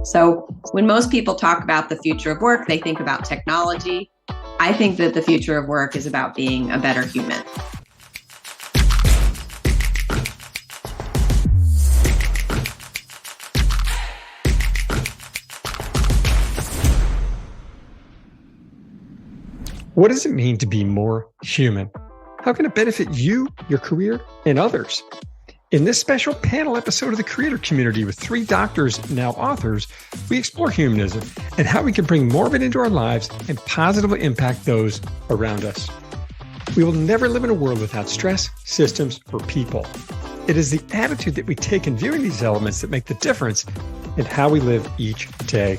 So when most people talk about the future of work, they think about technology. I think that the future of work is about being a better human. What does it mean to be more human? How can it benefit you, your career, and others? In this special panel episode of the Creator Community with 3 doctors, now authors, we explore humanism and how we can bring more of it into our lives and positively impact those around us. We will never live in a world without stress, systems, or people. It is the attitude that we take in viewing these elements that make the difference in how we live each day.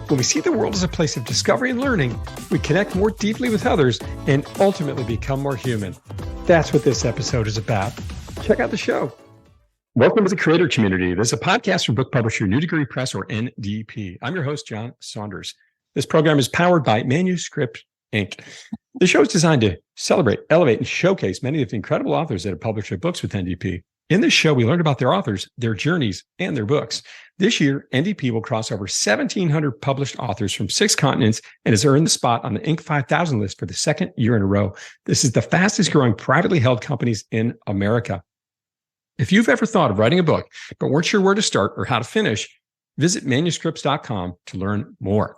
When we see the world as a place of discovery and learning, we connect more deeply with others and ultimately become more human. That's what this episode is about. Check out the show. Welcome to the Creator Community. This is a podcast from book publisher New Degree Press, or NDP. I'm your host, John Saunders. This program is powered by Manuscript Inc. The show is designed to celebrate, elevate, and showcase many of the incredible authors that have published their books with NDP. In this show, we learn about their authors, their journeys, and their books. This year, NDP will cross over 1,700 published authors from 6 continents and has earned the spot on the Inc. 5000 list for the 2nd year in a row. This is the fastest growing privately held companies in America. If you've ever thought of writing a book, but weren't sure where to start or how to finish, visit manuscripts.com to learn more.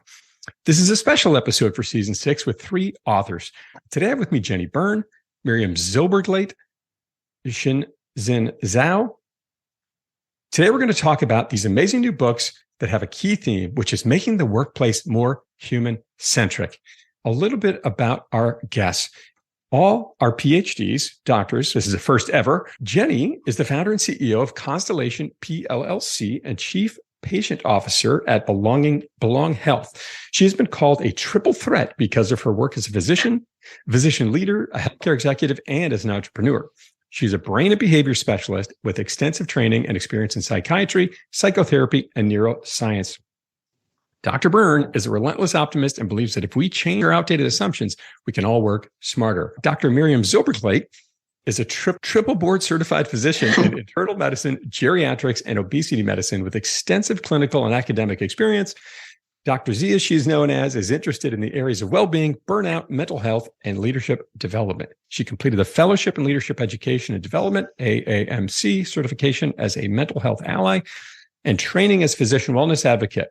This is a special episode for season 6 with 3 authors. Today I have with me Jenny Byrne, Miriam Zylberglait, Zhao. Today we're going to talk about these amazing new books that have a key theme, which is making the workplace more human-centric. A little bit about our guests. All are PhDs, doctors. This is the first ever. Jenny is the founder and CEO of Constellation PLLC and Chief Patient Officer at Belong Health. She has been called a triple threat because of her work as a physician leader, a healthcare executive, and as an entrepreneur. She's a brain and behavior specialist with extensive training and experience in psychiatry, psychotherapy, and neuroscience. Dr. Byrne is a relentless optimist and believes that if we change our outdated assumptions, we can all work smarter. Dr. Miriam Zylberglait is a triple board certified physician in internal medicine, geriatrics, and obesity medicine with extensive clinical and academic experience. Dr. Z, as she's known as, is interested in the areas of well-being, burnout, mental health, and leadership development. She completed a fellowship in leadership education and development, AAMC certification as a mental health ally, and training as physician wellness advocate.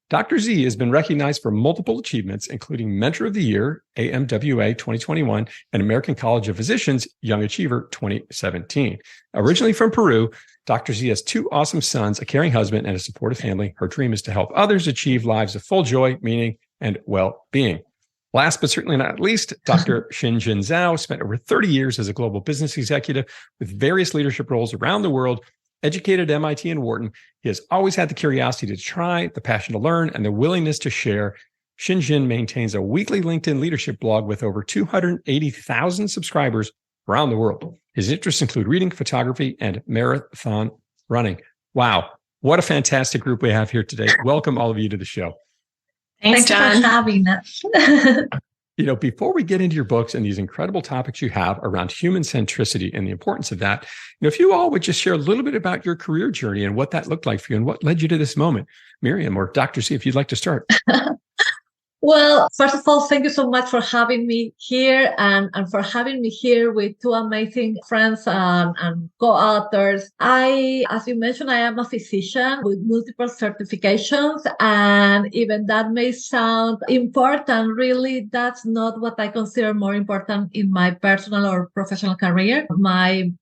Dr. Z has been recognized for multiple achievements, including Mentor of the Year, AMWA 2021, and American College of Physicians Young Achiever 2017. Originally from Peru, Dr. Z has 2 awesome sons, a caring husband, and a supportive family. Her dream is to help others achieve lives of full joy, meaning, and well-being. Last but certainly not least, Dr. Xinjin Zhao spent over 30 years as a global business executive with various leadership roles around the world. Educated at MIT and Wharton, he has always had the curiosity to try, the passion to learn, and the willingness to share. Xinjin maintains a weekly LinkedIn leadership blog with over 280,000 subscribers around the world. His interests include reading, photography, and marathon running. Wow, what a fantastic group we have here today. Welcome all of you to the show. Thanks, John. For having us. Before we get into your books and these incredible topics you have around human centricity and the importance of that, if you all would just share a little bit about your career journey and what that looked like for you and what led you to this moment. Miriam or Dr. C, if you'd like to start. Well, first of all, thank you so much for having me here and for having me here with 2 amazing friends and co-authors. As you mentioned, I am a physician with multiple certifications, and even that may sound important, really, that's not what I consider more important in my personal or professional career. My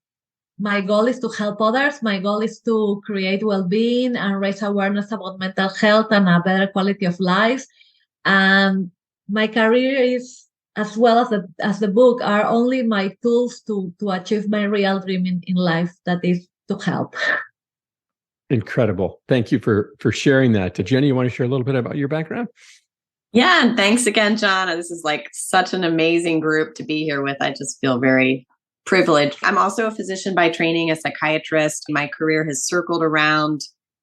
goal is to help others. My goal is to create well-being and raise awareness about mental health and a better quality of life. And my career is, as well as the book, are only my tools to achieve my real dream in life, that is to help. Incredible. Thank you for sharing that. Jenny, you want to share a little bit about your background? Yeah, and thanks again, John. This is like such an amazing group to be here with. I just feel very privileged. I'm also a physician by training, a psychiatrist. My career has circled around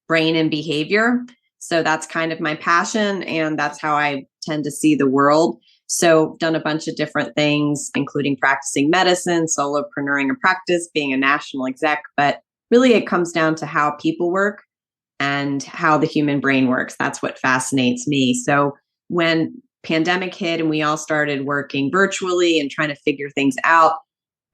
brain and behavior. So that's kind of my passion, and that's how I tend to see the world. So done a bunch of different things, including practicing medicine, solopreneuring a practice, being a national exec. But really, it comes down to how people work. and how the human brain works. That's what fascinates me. So when pandemic hit and we all started working virtually and trying to figure things out,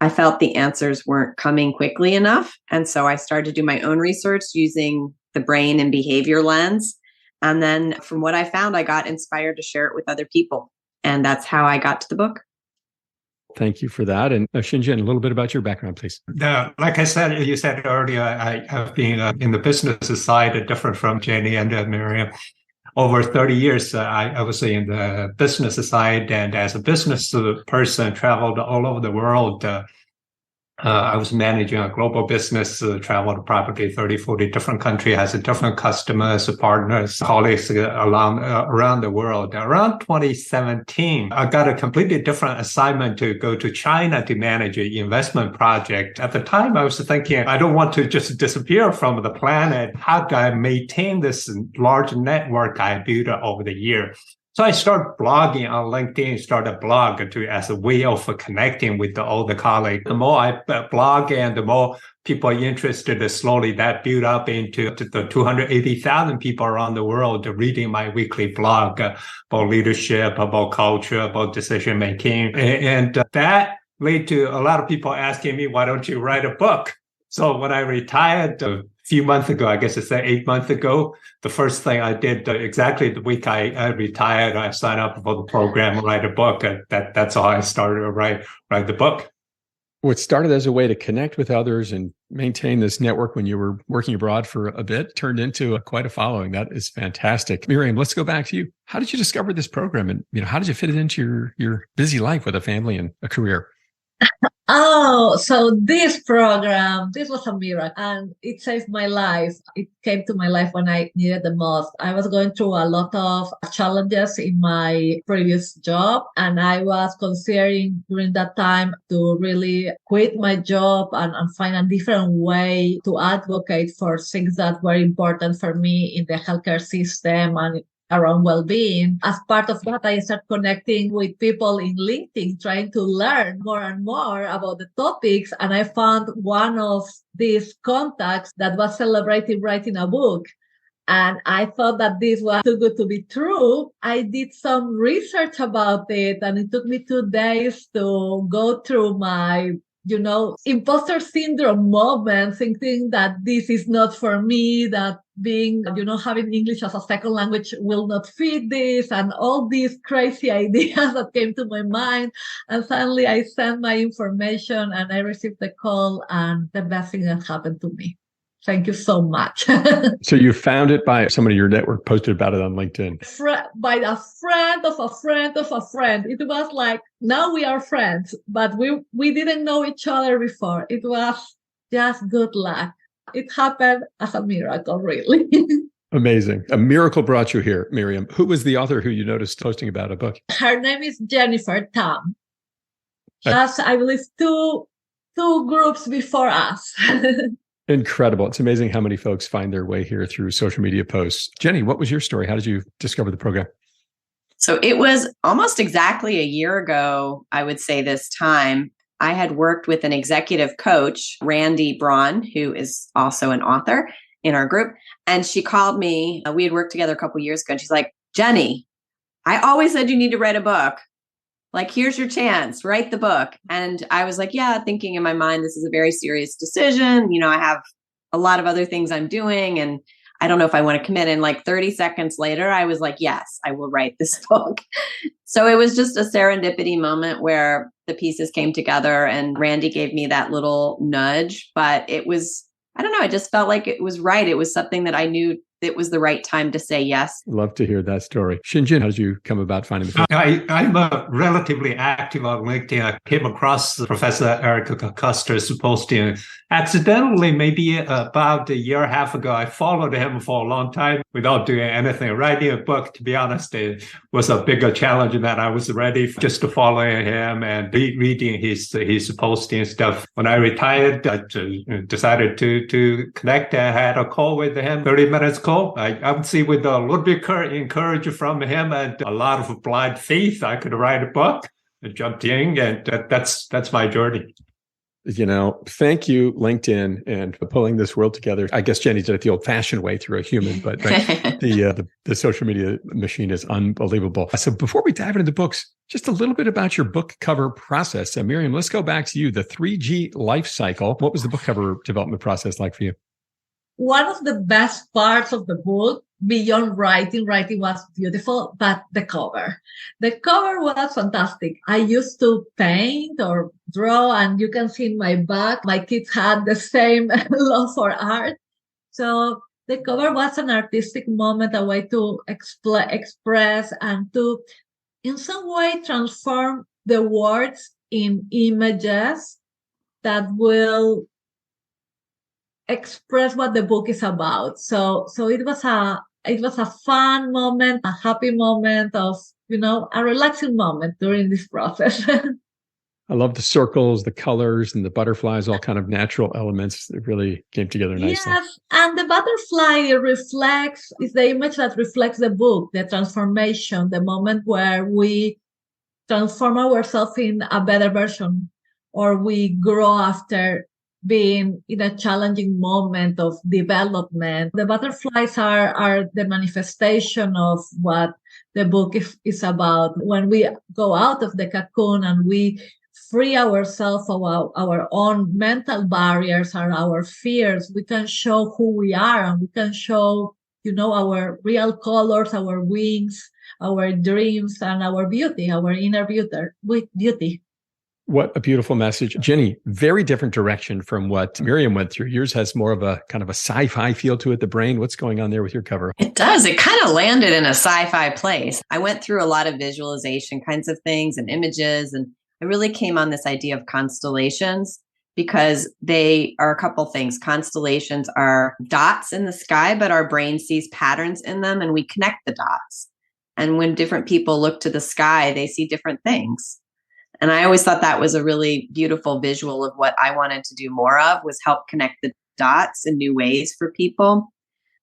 I felt the answers weren't coming quickly enough. And so I started to do my own research using the brain and behavior lens. And then from what I found, I got inspired to share it with other people. And that's how I got to the book. Thank you for that. And Shinjin, a little bit about your background, please. Like I said, you said earlier, I have been in the business side, different from Jenny and Miriam. Over 30 years, I was in the business side, and as a business person, traveled all over the world. I was managing a global business, traveled probably 30, 40 different countries, has different customers, partners, colleagues around the world. Around 2017, I got a completely different assignment to go to China to manage an investment project. At the time, I was thinking, I don't want to just disappear from the planet. How do I maintain this large network I built over the year? So I started blogging on LinkedIn, started a blog as a way of connecting with all the colleagues. The more I blog and the more people are interested, slowly that built up into the 280,000 people around the world reading my weekly blog about leadership, about culture, about decision making. And that led to a lot of people asking me, why don't you write a book? So when I retired a few months ago, I guess it's 8 months ago, the first thing I did exactly the week I retired, I signed up for the program, write a book. That's how I started to write the book. What started as a way to connect with others and maintain this network when you were working abroad for a bit turned into quite a following. That is fantastic. Miriam, let's go back to you. How did you discover this program? And how did you fit it into your busy life with a family and a career? Oh, so this program, this was a miracle and it saved my life. It came to my life when I needed the most. I was going through a lot of challenges in my previous job, and I was considering during that time to really quit my job and find a different way to advocate for things that were important for me in the healthcare system and around well-being. As part of that, I started connecting with people in LinkedIn, trying to learn more and more about the topics. And I found one of these contacts that was celebrating writing a book. And I thought that this was too good to be true. I did some research about it, and it took me 2 days to go through my imposter syndrome moment, thinking that this is not for me, that being, having English as a second language will not fit this, and all these crazy ideas that came to my mind. And suddenly I sent my information and I received the call, and the best thing that happened to me. Thank you so much. So you found it by somebody in your network posted about it on LinkedIn? By a friend of a friend of a friend. It was like, now we are friends, but we didn't know each other before. It was just good luck. It happened as a miracle, really. Amazing. A miracle brought you here, Miriam. Who was the author who you noticed posting about a book? Her name is Jennifer Tam. That's, I believe, two groups before us. Incredible. It's amazing how many folks find their way here through social media posts. Jenny, what was your story? How did you discover the program? So it was almost exactly a year ago, I would say this time. I had worked with an executive coach, Randy Braun, who is also an author in our group. And she called me. We had worked together a couple of years ago. And she's like, Jenny, I always said you need to write a book. Like, here's your chance, write the book. And I was like, yeah, thinking in my mind, this is a very serious decision. I have a lot of other things I'm doing, and I don't know if I want to commit. And like 30 seconds later, I was like, yes, I will write this book. So it was just a serendipity moment where the pieces came together and Randy gave me that little nudge. But it was, I don't know, I just felt like it was right. It was something that I knew it was the right time to say yes. Love to hear that story. Shinjin, how did you come about finding the book? I'm relatively active on LinkedIn. I came across Professor Eric Custer's posting accidentally, maybe about a year and a half ago. I followed him for a long time without doing anything. Writing a book, to be honest, it was a bigger challenge than I was ready for, just to follow him and reading his posting stuff. When I retired, I decided to connect. I had a call with him, 30 minutes call. I would say with a little bit encouragement from him and a lot of blind faith, I could write a book. I jumped in, and that's my journey. Thank you, LinkedIn, and for pulling this world together. I guess Jenny did it the old-fashioned way through a human, but the social media machine is unbelievable. So before we dive into the books, just a little bit about your book cover process. Miriam, let's go back to you. The 3G life cycle. What was the book cover development process like for you? One of the best parts of the book, beyond writing was beautiful, but the cover was fantastic. I used to paint or draw, and you can see in my back, my kids had the same love for art. So the cover was an artistic moment, a way to express and to, in some way, transform the words in images that will express what the book is about. So it was a fun moment, a happy moment of, a relaxing moment during this process. I love the circles, the colors, and the butterflies, all kind of natural elements that really came together nicely. Yes, and the butterfly is the image that reflects the book, the transformation, the moment where we transform ourselves in a better version, or we grow after being in a challenging moment of development. The butterflies are the manifestation of what the book is about. When we go out of the cocoon and we free ourselves of our own mental barriers and our fears, we can show who we are, and we can show, our real colors, our wings, our dreams, and our beauty, our inner beauty. What a beautiful message. Jenny, very different direction from what Miriam went through. Yours has more of a kind of a sci-fi feel to it, the brain. What's going on there with your cover? It does. It kind of landed in a sci-fi place. I went through a lot of visualization kinds of things and images, and I really came on this idea of constellations because they are a couple things. Constellations are dots in the sky, but our brain sees patterns in them and we connect the dots. And when different people look to the sky, they see different things. And I always thought that was a really beautiful visual of what I wanted to do more of, was help connect the dots in new ways for people.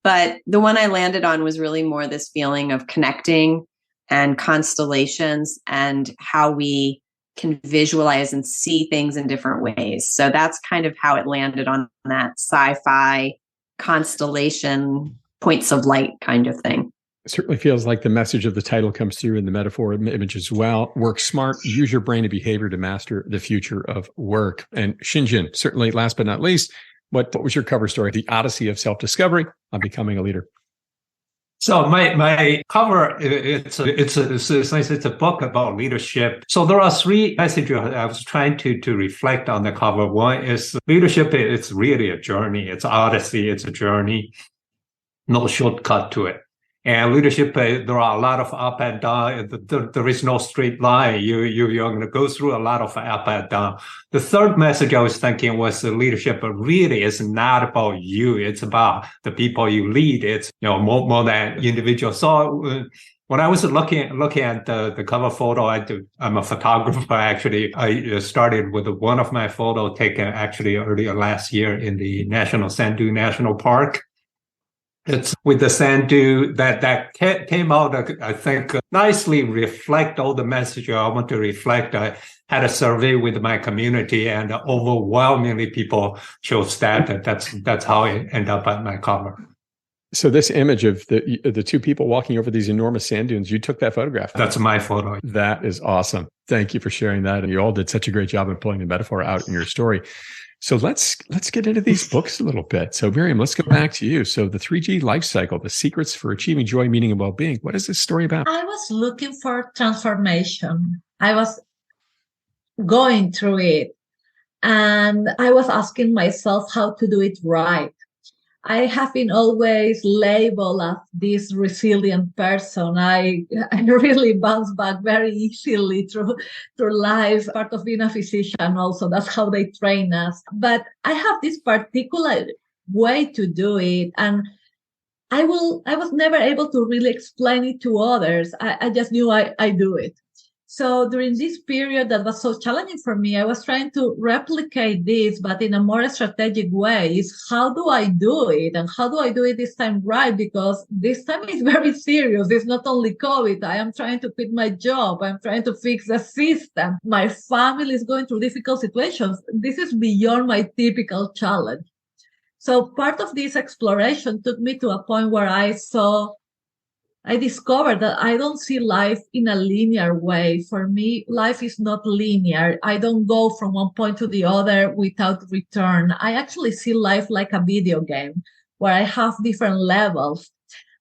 But the one I landed on was really more this feeling of connecting and constellations and how we can visualize and see things in different ways. So that's kind of how it landed on that sci-fi constellation, points of light kind of thing. It certainly feels like the message of the title comes through in the metaphor image as well. Work smart, use your brain and behavior to master the future of work. And Shinjin, certainly last but not least, what was your cover story? The Odyssey of Self-Discovery on Becoming a Leader. So my cover, it's a book about leadership. So there are three messages I was trying to reflect on the cover. One is leadership. It's really a journey. It's odyssey. It's a journey. No shortcut to it. And leadership, there are a lot of up and down. There is no straight line. You're going to go through a lot of up and down. The third message I was thinking was leadership really is not about you. It's about the people you lead. It's more than individual. So when I was looking at the cover photo, I'm a photographer actually. I started with one of my photos taken actually earlier last year in the Sand Dune National Park. It's with the sand dune that came out, I think, nicely reflect all the message I want to reflect. I had a survey with my community, and overwhelmingly people chose that's how it ended up on my cover. So this image of the two people walking over these enormous sand dunes, you took that photograph. That's my photo. That is awesome. Thank you for sharing that. And you all did such a great job of pulling the metaphor out in your story. So let's get into these books a little bit. So Miriam, let's go back to you. So the 3G life cycle, the secrets for achieving joy, meaning, and well-being. What is this story about? I was looking for transformation. I was going through it, and I was asking myself how to do it right. I have been always labeled as this resilient person. I really bounce back very easily through life. Part of being a physician also, that's how they train us. But I have this particular way to do it. And I was never able to really explain it to others. I just knew I do it. So during this period that was so challenging for me, I was trying to replicate this, but in a more strategic way. Is how do I do it? And how do I do it this time right? Because this time is very serious. It's not only COVID. I am trying to quit my job. I'm trying to fix the system. My family is going through difficult situations. This is beyond my typical challenge. So part of this exploration took me to a point where I discovered that I don't see life in a linear way. For me, life is not linear. I don't go from one point to the other without return. I actually see life like a video game where I have different levels.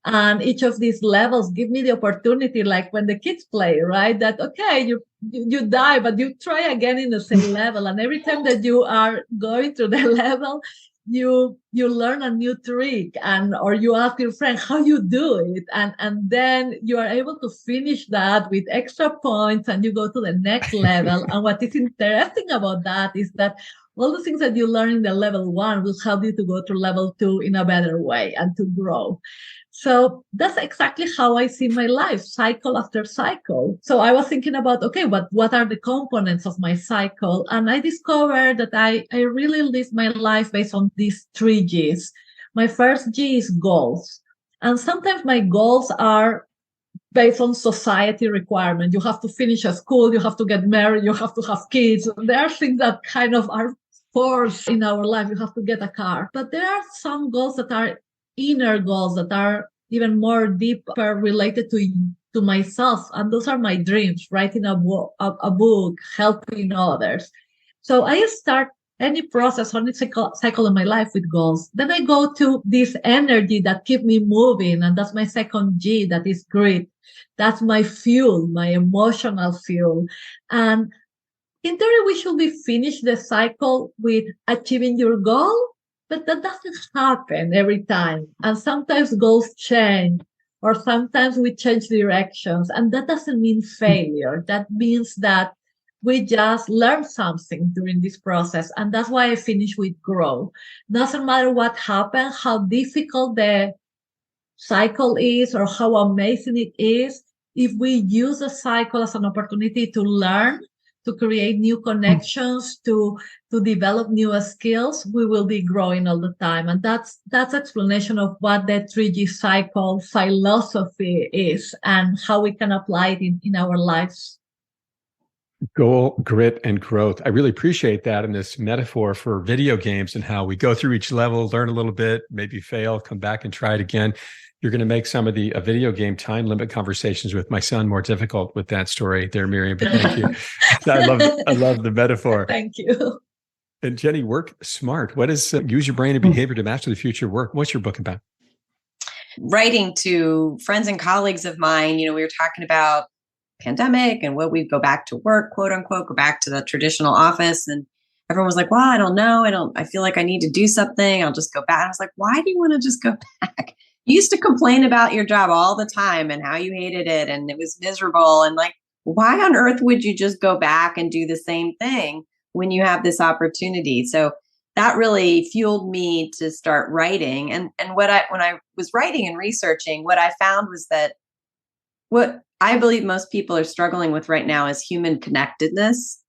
And each of these levels give me the opportunity, like when the kids play, right? That, okay, you die, but you try again in the same level. And every time that you are going through the level, you learn a new trick, or you ask your friend how you do it, and then you are able to finish that with extra points, and you go to the next level. And what is interesting about that is that all the things that you learn in the level 1 will help you to go to level 2 in a better way and to grow. So that's exactly how I see my life, cycle after cycle. So I was thinking about, okay, what are the components of my cycle? And I discovered that I really live my life based on these 3 Gs. My first G is goals. And sometimes my goals are based on society requirement. You have to finish a school, you have to get married, you have to have kids. There are things that kind of are forced in our life. You have to get a car. But there are some goals that are inner goals that are even more deeper related to myself. And those are my dreams, writing a book, helping others. So I start any process or any cycle in my life with goals. Then I go to this energy that keep me moving. And that's my second G, that is grit. That's my fuel, my emotional fuel. And in theory, we should be finished the cycle with achieving your goal. But that doesn't happen every time. And sometimes goals change, or sometimes we change directions. And that doesn't mean failure. That means that we just learn something during this process. And that's why I finish with grow. Doesn't matter what happened, how difficult the cycle is, or how amazing it is. If we use a cycle as an opportunity to learn, to create new connections, to develop new skills, we will be growing all the time. And that's explanation of what the 3G cycle philosophy is and how we can apply it in our lives. Goal, grit, and growth. I really appreciate that in this metaphor for video games and how we go through each level, learn a little bit, maybe fail, come back and try it again. You're going to make some of the video game time limit conversations with my son more difficult with that story there, Miriam. But thank you. I love the metaphor. Thank you. And Jenny, work smart. What is use your brain and behavior to master the future of work? What's your book about? Writing to friends and colleagues of mine, we were talking about pandemic and will we go back to work, quote unquote, go back to the traditional office. And everyone was like, well, I don't know. I feel like I need to do something. I'll just go back. I was like, why do you want to just go back? You used to complain about your job all the time and how you hated it and it was miserable. And like, why on earth would you just go back and do the same thing when you have this opportunity? So that really fueled me to start writing. And when I was writing and researching, what I found was that what I believe most people are struggling with right now is human connectedness.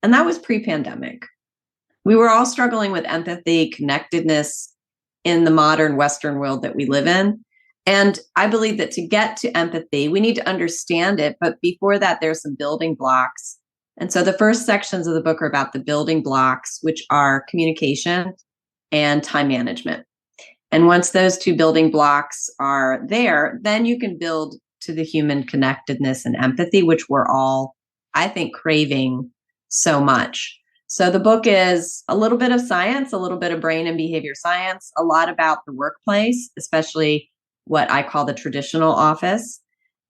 And that was pre-pandemic. We were all struggling with empathy, connectedness in the modern Western world that we live in. And I believe that to get to empathy, we need to understand it. But before that, there's some building blocks. And so the first sections of the book are about the building blocks, which are communication and time management. And once those 2 building blocks are there, then you can build to the human connectedness and empathy, which we're all, I think, craving so much. So the book is a little bit of science, a little bit of brain and behavior science, a lot about the workplace, especially what I call the traditional office,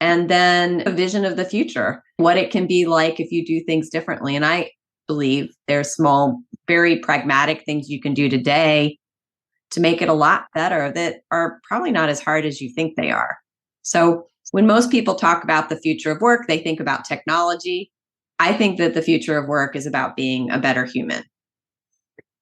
and then a vision of the future, what it can be like if you do things differently. And I believe there's small, very pragmatic things you can do today to make it a lot better that are probably not as hard as you think they are. So when most people talk about the future of work, they think about technology. I think that the future of work is about being a better human.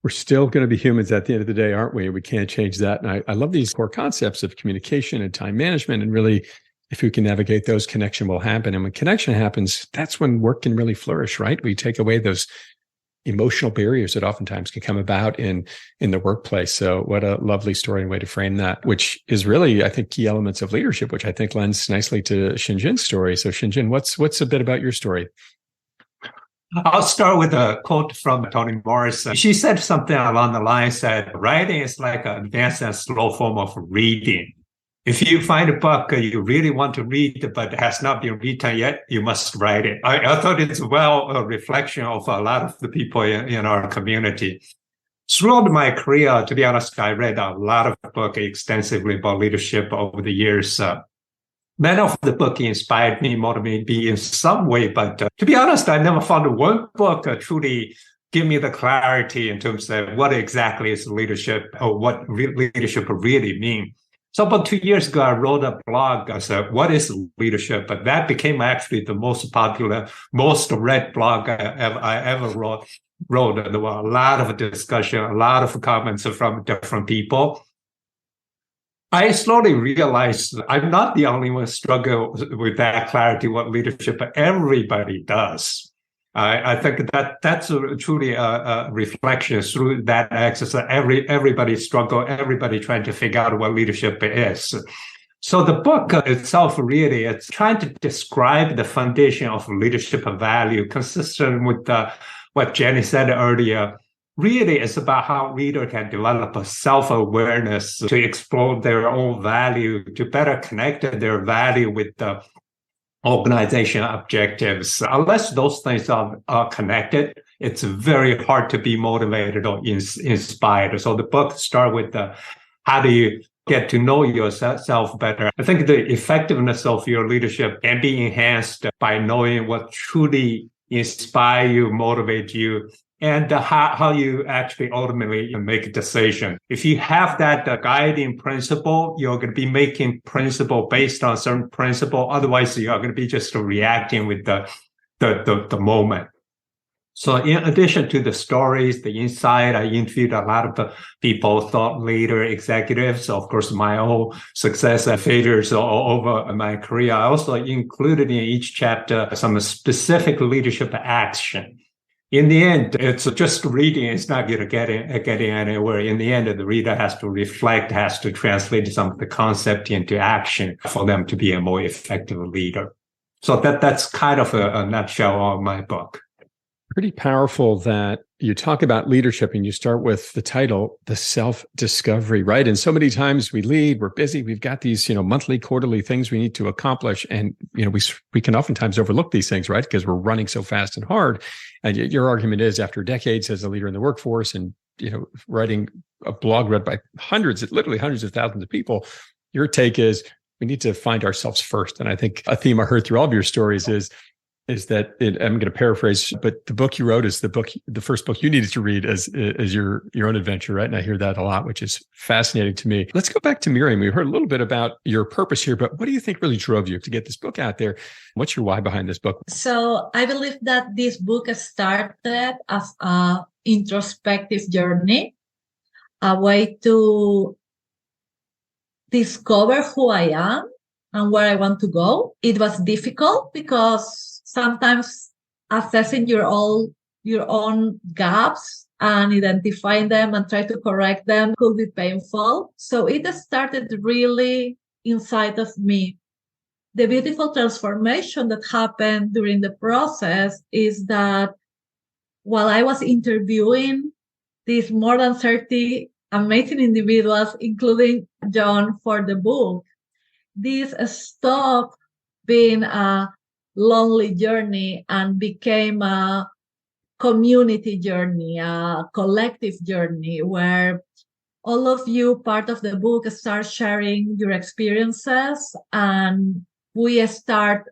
We're still going to be humans at the end of the day, aren't we? We can't change that. And I love these core concepts of communication and time management and really if we can navigate those, connection will happen. And when connection happens, that's when work can really flourish, right? We take away those emotional barriers that oftentimes can come about in the workplace. So what a lovely story and way to frame that, which is really, I think, key elements of leadership, which I think lends nicely to Xinjin's story. So Xinjin, what's a bit about your story? I'll start with a quote from Toni Morris. She said something along the lines that writing is like an advanced and slow form of reading. If you find a book you really want to read, but has not been written yet, you must write it. I thought it's a reflection of a lot of the people in our community. Throughout my career, to be honest, I read a lot of books extensively about leadership over the years. Many of the books inspired me, motivated me in some way, but to be honest, I never found one book truly give me the clarity in terms of what exactly is leadership or what leadership really means. So about 2 years ago, I wrote a blog. I said, what is leadership? But that became actually the most popular, most read blog I ever wrote. There were a lot of discussion, a lot of comments from different people. I slowly realized I'm not the only one struggle with that clarity, what leadership, but everybody does. I think that's truly a reflection through that exercise. Everybody struggle, everybody trying to figure out what leadership is. So the book itself really, it's trying to describe the foundation of leadership value, consistent with what Jenny said earlier. Really, it's about how leader can develop a self-awareness to explore their own value, to better connect their value with the organization objectives. Unless those things are connected, it's very hard to be motivated or inspired. So the book starts with how do you get to know yourself better. I think the effectiveness of your leadership can be enhanced by knowing what truly inspire you, motivate you, and how you actually ultimately make a decision. If you have that guiding principle, you're going to be making principle based on certain principle. Otherwise, you're going to be just reacting with the moment. So in addition to the stories, the insight, I interviewed a lot of people, thought leader, executives, of course, my own success and failures over my career. I also included in each chapter some specific leadership action. In the end, it's just reading. It's not going to get anywhere. In the end, the reader has to reflect, has to translate some of the concept into action for them to be a more effective leader. So that's kind of a nutshell of my book. Pretty powerful that you talk about leadership and you start with the title, The Self-Discovery, right? And so many times we lead, we're busy, we've got these, monthly, quarterly things we need to accomplish. And, we can oftentimes overlook these things, right? Because we're running so fast and hard. And your argument is after decades as a leader in the workforce and, writing a blog read by literally hundreds of thousands of people, your take is we need to find ourselves first. And I think a theme I heard through all of your stories is that I'm going to paraphrase, but the book you wrote is the first book you needed to read as your own adventure, right? And I hear that a lot, which is fascinating to me. Let's go back to Miriam. We heard a little bit about your purpose here, but what do you think really drove you to get this book out there? What's your why behind this book? So I believe that this book started as an introspective journey, a way to discover who I am and where I want to go. It was difficult because sometimes assessing your own gaps and identifying them and try to correct them could be painful. So it started really inside of me. The beautiful transformation that happened during the process is that while I was interviewing these more than 30 amazing individuals, including John, for the book, this stopped being a lonely journey and became a community journey, a collective journey where all of you, part of the book, start sharing your experiences and we start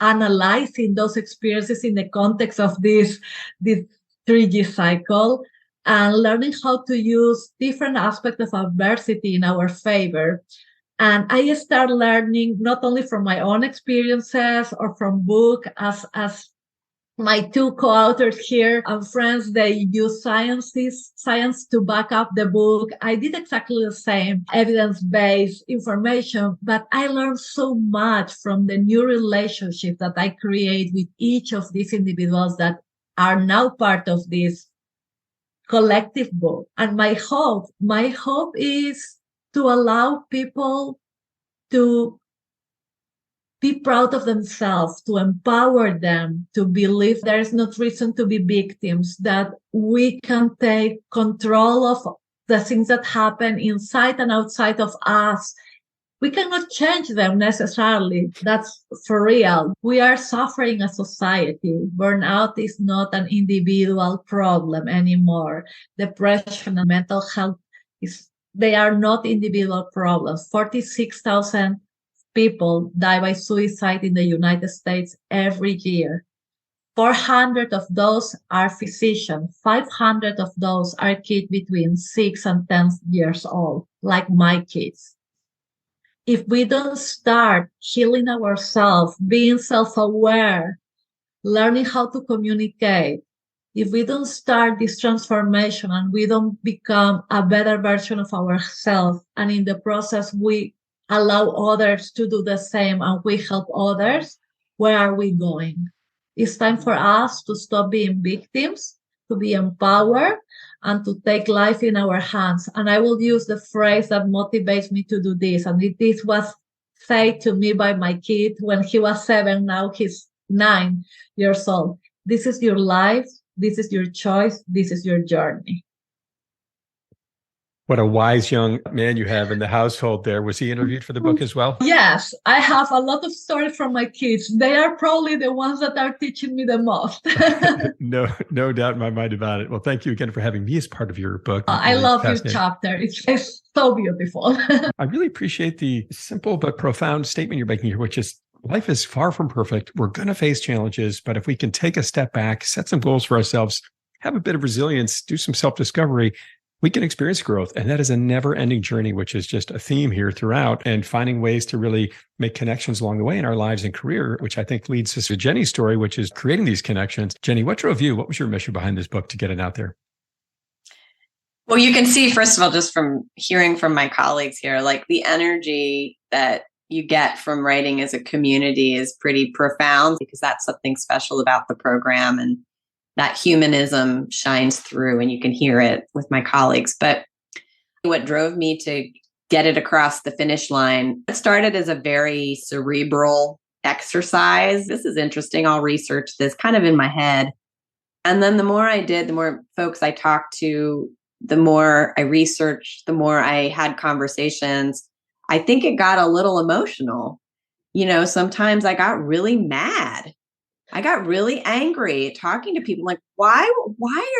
analyzing those experiences in the context of this 3G cycle and learning how to use different aspects of adversity in our favor. And I started learning not only from my own experiences or from book as My two co-authors here and friends, they use science to back up the book. I did exactly the same, evidence-based information, but I learned so much from the new relationship that I create with each of these individuals that are now part of this collective book. And my hope is to allow people to be proud of themselves, to empower them, to believe there is no reason to be victims, that we can take control of the things that happen inside and outside of us. We cannot change them necessarily. That's for real. We are suffering as a society. Burnout is not an individual problem anymore. Depression and mental health they are not individual problems. 46,000 people die by suicide in the United States every year. 400 of those are physicians. 500 of those are kids between 6 and 10 years old, like my kids. If we don't start healing ourselves, being self-aware, learning how to communicate, if we don't start this transformation and we don't become a better version of ourselves, and in the process we allow others to do the same and we help others, where are we going? It's time for us to stop being victims, to be empowered, and to take life in our hands. And I will use the phrase that motivates me to do this. And this was said to me by my kid when he was 7, now he's 9 years old. This is your life. This is your choice. This is your journey. What a wise young man you have in the household there. Was he interviewed for the book as well? Yes, I have a lot of stories from my kids. They are probably the ones that are teaching me the most. No doubt in my mind about it. Well, thank you again for having me as part of your book. I love your chapter. It's so beautiful. I really appreciate the simple but profound statement you're making here, which is life is far from perfect. We're going to face challenges, but if we can take a step back, set some goals for ourselves, have a bit of resilience, do some self-discovery, we can experience growth. And that is a never-ending journey, which is just a theme here throughout, and finding ways to really make connections along the way in our lives and career, which I think leads us to Jenny's story, which is creating these connections. Jenny, what drove you? What was your mission behind this book to get it out there? Well, you can see, first of all, just from hearing from my colleagues here, like the energy that you get from writing as a community is pretty profound, because that's something special about the program. And that humanism shines through, and you can hear it with my colleagues. But what drove me to get it across the finish line, it started as a very cerebral exercise. This is interesting. I'll research this kind of in my head. And then the more I did, the more folks I talked to, the more I researched, the more I had conversations, I think it got a little emotional. You know, sometimes I got really mad. I got really angry talking to people like, why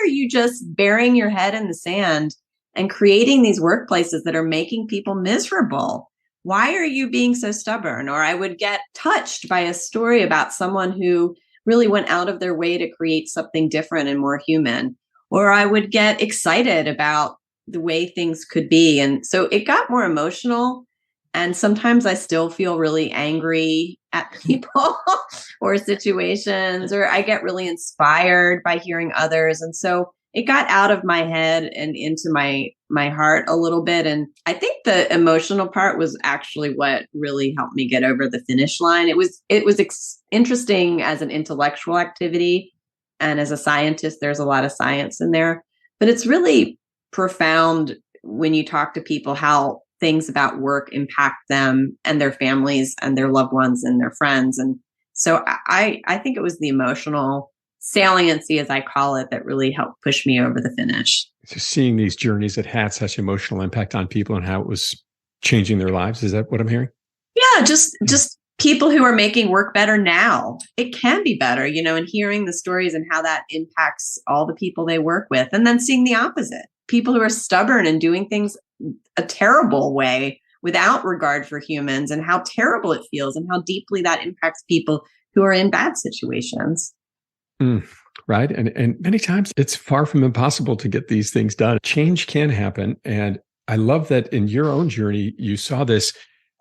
are you just burying your head in the sand and creating these workplaces that are making people miserable? Why are you being so stubborn? Or I would get touched by a story about someone who really went out of their way to create something different and more human. Or I would get excited about the way things could be. And so it got more emotional. And sometimes I still feel really angry at people or situations, or I get really inspired by hearing others. And so it got out of my head and into my heart a little bit. And I think the emotional part was actually what really helped me get over the finish line. It was interesting as an intellectual activity. And as a scientist, there's a lot of science in there. But it's really profound when you talk to people how things about work impact them and their families and their loved ones and their friends. And so I think it was the emotional saliency, as I call it, that really helped push me over the finish. So seeing these journeys that had such emotional impact on people and how it was changing their lives, is that what I'm hearing? Yeah, just people who are making work better now. It can be better, you know, and hearing the stories and how that impacts all the people they work with. And then seeing the opposite, people who are stubborn and doing things a terrible way without regard for humans, and how terrible it feels and how deeply that impacts people who are in bad situations. Right. And many times it's far from impossible to get these things done. Change can happen. And I love that in your own journey, you saw this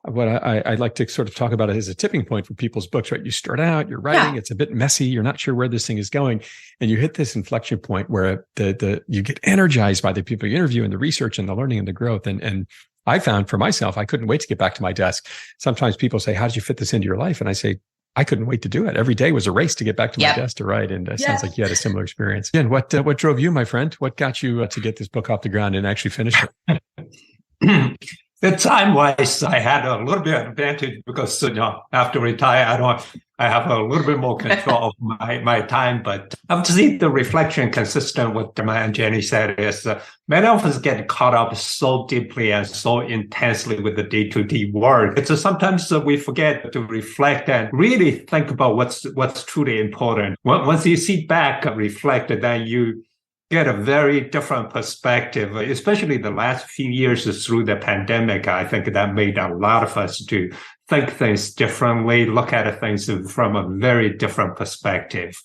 what I'd like to sort of talk about it as a tipping point for people's books, right? You start out, you're writing, it's a bit messy, you're not sure where this thing is going, and you hit this inflection point where you get energized by the people you interview and the research and the learning and the growth. And I found for myself, I couldn't wait to get back to my desk. Sometimes people say, how did you fit this into your life? And I say, I couldn't wait to do it. Every day was a race to get back to my desk to write. And it sounds like you had a similar experience. And what drove you, my friend? What got you to get this book off the ground and actually finish it? The time-wise, I had a little bit of advantage because, after retire, I have a little bit more control of my time. But obviously, the reflection consistent with what and Jenny said is many of us get caught up so deeply and so intensely with the day-to-day work. It's sometimes we forget to reflect and really think about what's truly important. Once you sit back and reflect, then you get a very different perspective, especially the last few years through the pandemic. I think that made a lot of us to think things differently, look at things from a very different perspective.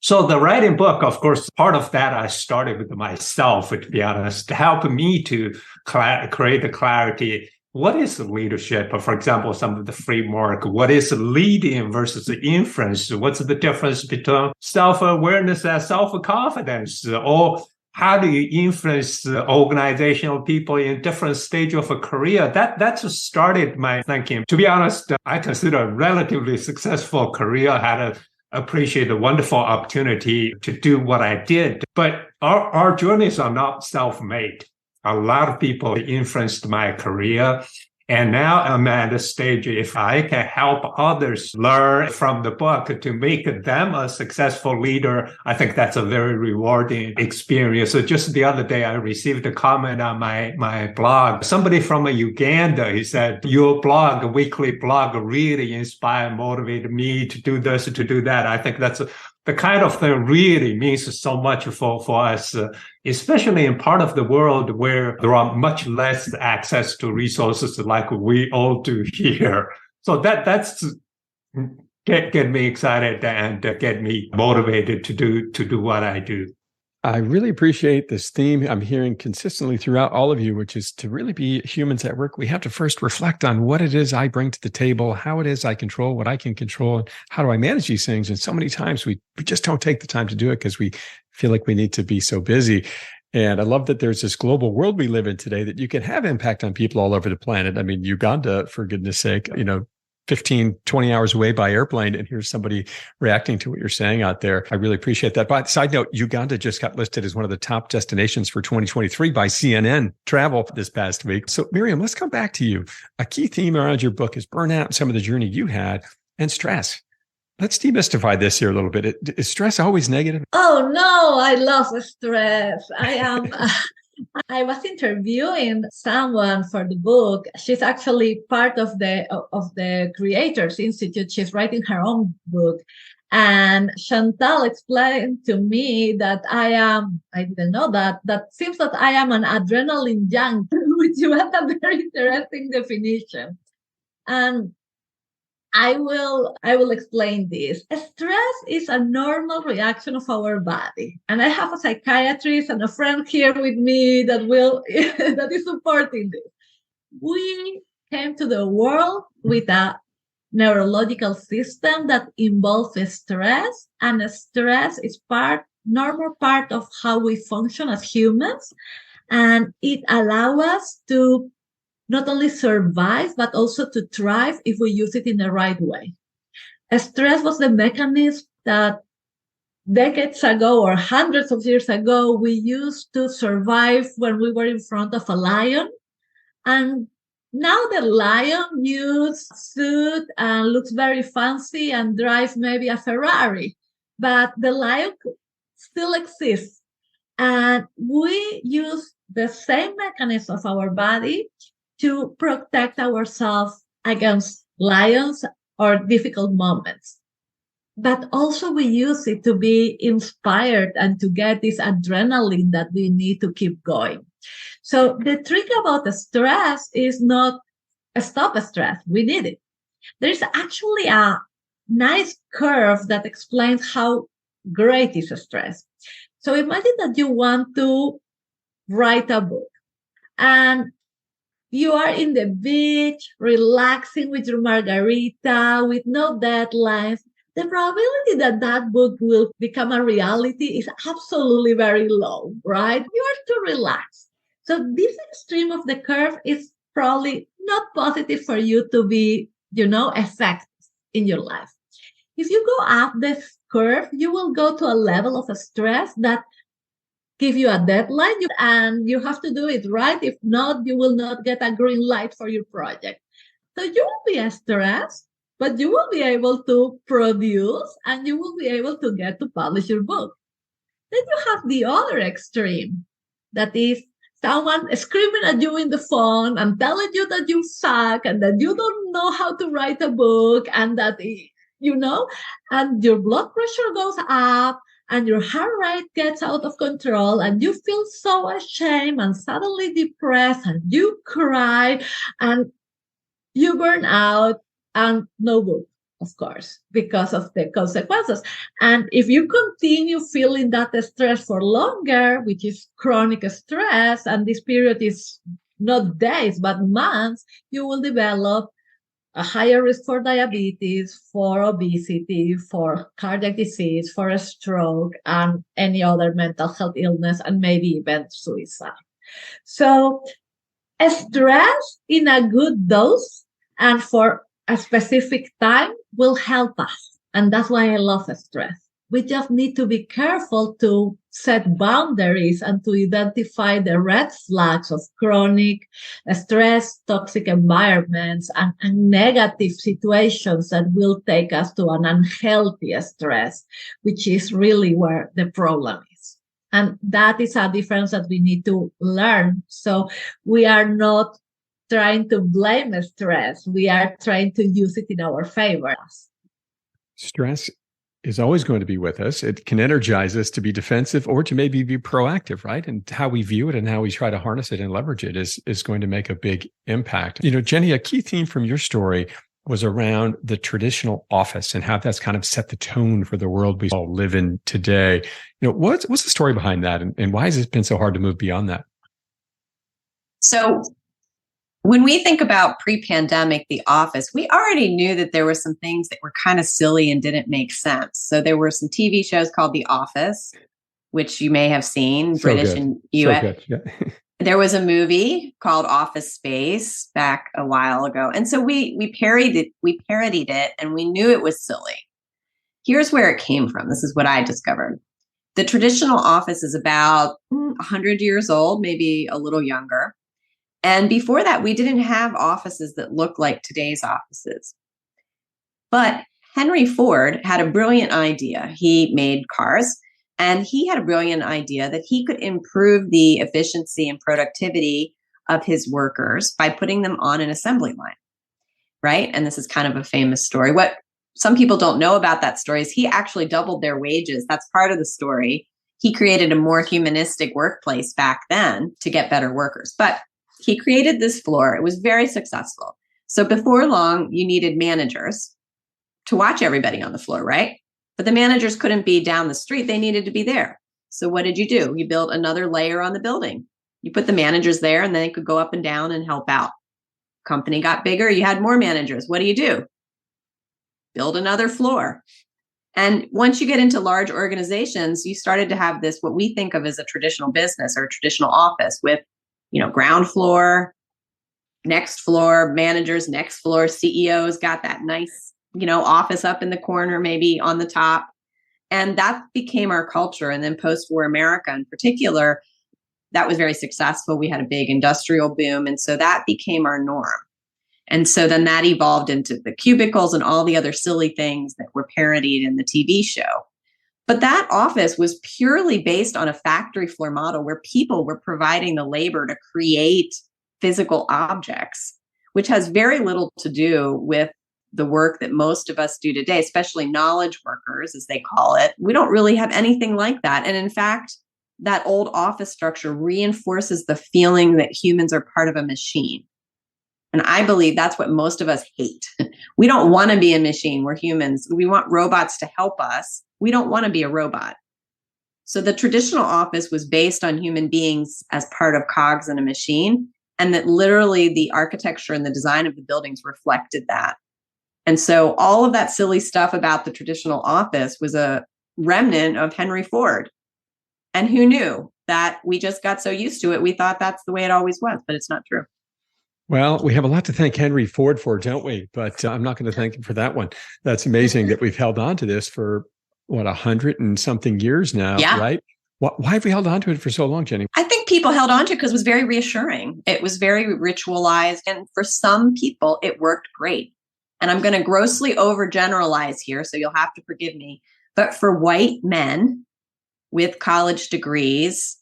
So the writing book, of course, part of that I started with myself, to be honest, to help me to create the clarity. What is leadership? For example, some of the framework. What is leading versus influence? What's the difference between self-awareness and self-confidence? Or how do you influence organizational people in different stages of a career? That's started my thinking. To be honest, I consider a relatively successful career. I had appreciate the wonderful opportunity to do what I did. But our journeys are not self-made. A lot of people influenced my career. And now I'm at a stage, if I can help others learn from the book to make them a successful leader, I think that's a very rewarding experience. So just the other day, I received a comment on my blog. Somebody from Uganda, he said, your blog, a weekly blog, really inspired, motivated me to do this, to do that. I think that's the kind of thing really means so much for us, especially in part of the world where there are much less access to resources like we all do here. So that's get me excited and get me motivated to do what I do. I really appreciate this theme I'm hearing consistently throughout all of you, which is to really be humans at work. We have to first reflect on what it is I bring to the table, how it is I control what I can control, and how do I manage these things. And so many times we just don't take the time to do it because we feel like we need to be so busy. And I love that there's this global world we live in today that you can have impact on people all over the planet. I mean, Uganda, for goodness sake, 15, 20 hours away by airplane, and here's somebody reacting to what you're saying out there. I really appreciate that. But side note, Uganda just got listed as one of the top destinations for 2023 by CNN Travel this past week. So Miriam, let's come back to you. A key theme around your book is burnout and some of the journey you had and stress. Let's demystify this here a little bit. Is stress always negative? Oh, no, I love stress. I was interviewing someone for the book. She's actually part of the Creators Institute. She's writing her own book. And Chantal explained to me that I didn't know that seems that I am an adrenaline junkie, which was a very interesting definition. And I will explain this. Stress is a normal reaction of our body. And I have a psychiatrist and a friend here with me that is supporting this. We came to the world with a neurological system that involves stress, and stress is normal part of how we function as humans. And it allows us to not only survive, but also to thrive if we use it in the right way. Stress was the mechanism that decades ago or hundreds of years ago, we used to survive when we were in front of a lion. And now the lion uses suit and looks very fancy and drives maybe a Ferrari, but the lion still exists. And we use the same mechanism of our body to protect ourselves against lions or difficult moments. But also we use it to be inspired and to get this adrenaline that we need to keep going. So the trick about the stress is not stop stress. We need it. There's actually a nice curve that explains how great is stress. So imagine that you want to write a book, and you are in the beach, relaxing with your margarita, with no deadlines, the probability that that book will become a reality is absolutely very low, right? You are too relaxed. So this extreme of the curve is probably not positive for you to be, effective in your life. If you go up this curve, you will go to a level of stress that give you a deadline and you have to do it right. If not, you will not get a green light for your project. So you will be stressed, but you will be able to produce and you will be able to get to publish your book. Then you have the other extreme, that is someone screaming at you in the phone and telling you that you suck and that you don't know how to write a book and that, and your blood pressure goes up and your heart rate gets out of control and you feel so ashamed and suddenly depressed and you cry and you burn out and no book, of course, because of the consequences. And if you continue feeling that stress for longer, which is chronic stress, and this period is not days, but months, you will develop a higher risk for diabetes, for obesity, for cardiac disease, for a stroke, and any other mental health illness, and maybe even suicide. So stress in a good dose and for a specific time will help us. And that's why I love stress. We just need to be careful to set boundaries and to identify the red flags of chronic stress, toxic environments, and negative situations that will take us to an unhealthy stress, which is really where the problem is. And that is a difference that we need to learn. So we are not trying to blame stress. We are trying to use it in our favor. Stress is always going to be with us. It can energize us to be defensive or to maybe be proactive, right? And how we view it and how we try to harness it and leverage it is going to make a big impact. Jenny, a key theme from your story was around the traditional office and how that's kind of set the tone for the world we all live in today. What's the story behind that? And why has it been so hard to move beyond that? So when we think about pre-pandemic, the office, we already knew that there were some things that were kind of silly and didn't make sense. So there were some TV shows called The Office, which you may have seen, so British good. And US. So good. Yeah. There was a movie called Office Space back a while ago. And so we parodied it and we knew it was silly. Here's where it came from. This is what I discovered. The traditional office is about 100 years old, maybe a little younger. And before that, we didn't have offices that look like today's offices. But Henry Ford had a brilliant idea. He made cars, and he had a brilliant idea that he could improve the efficiency and productivity of his workers by putting them on an assembly line, right? And this is kind of a famous story. What some people don't know about that story is he actually doubled their wages. That's part of the story. He created a more humanistic workplace back then to get better workers. But he created this floor. It was very successful. So before long, you needed managers to watch everybody on the floor, right? But the managers couldn't be down the street. They needed to be there. So what did you do? You built another layer on the building. You put the managers there and they could go up and down and help out. Company got bigger. You had more managers. What do? Build another floor. And once you get into large organizations, you started to have this, what we think of as a traditional business or a traditional office with ground floor, next floor, managers, next floor, CEOs got that nice, office up in the corner, maybe on the top. And that became our culture. And then post-war America in particular, that was very successful. We had a big industrial boom. And so that became our norm. And so then that evolved into the cubicles and all the other silly things that were parodied in the TV show. But that office was purely based on a factory floor model where people were providing the labor to create physical objects, which has very little to do with the work that most of us do today, especially knowledge workers, as they call it. We don't really have anything like that. And in fact, that old office structure reinforces the feeling that humans are part of a machine. And I believe that's what most of us hate. We don't want to be a machine. We're humans. We want robots to help us. We don't want to be a robot. So the traditional office was based on human beings as part of cogs in a machine. and that literally the architecture and the design of the buildings reflected that. And so all of that silly stuff about the traditional office was a remnant of Henry Ford. And who knew that we just got so used to it, we thought that's the way it always was, but it's not true. Well, we have a lot to thank Henry Ford for, don't we? But I'm not going to thank him for that one. That's amazing that we've held on to this for, 100 and something years now, right? Why have we held on to it for so long, Jenny? I think people held on to it because it was very reassuring. It was very ritualized. And for some people, it worked great. And I'm going to grossly overgeneralize here, so you'll have to forgive me. But for white men with college degrees,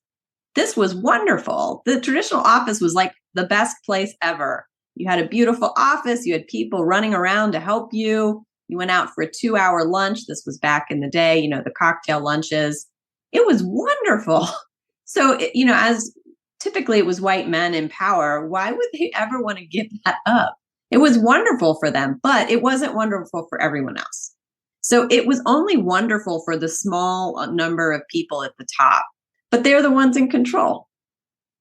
this was wonderful. The traditional office was like the best place ever. You had a beautiful office. You had people running around to help you. You went out for a 2-hour lunch. This was back in the day, the cocktail lunches. It was wonderful. So, as typically it was white men in power, why would they ever want to give that up? It was wonderful for them, but it wasn't wonderful for everyone else. So it was only wonderful for the small number of people at the top, but they're the ones in control.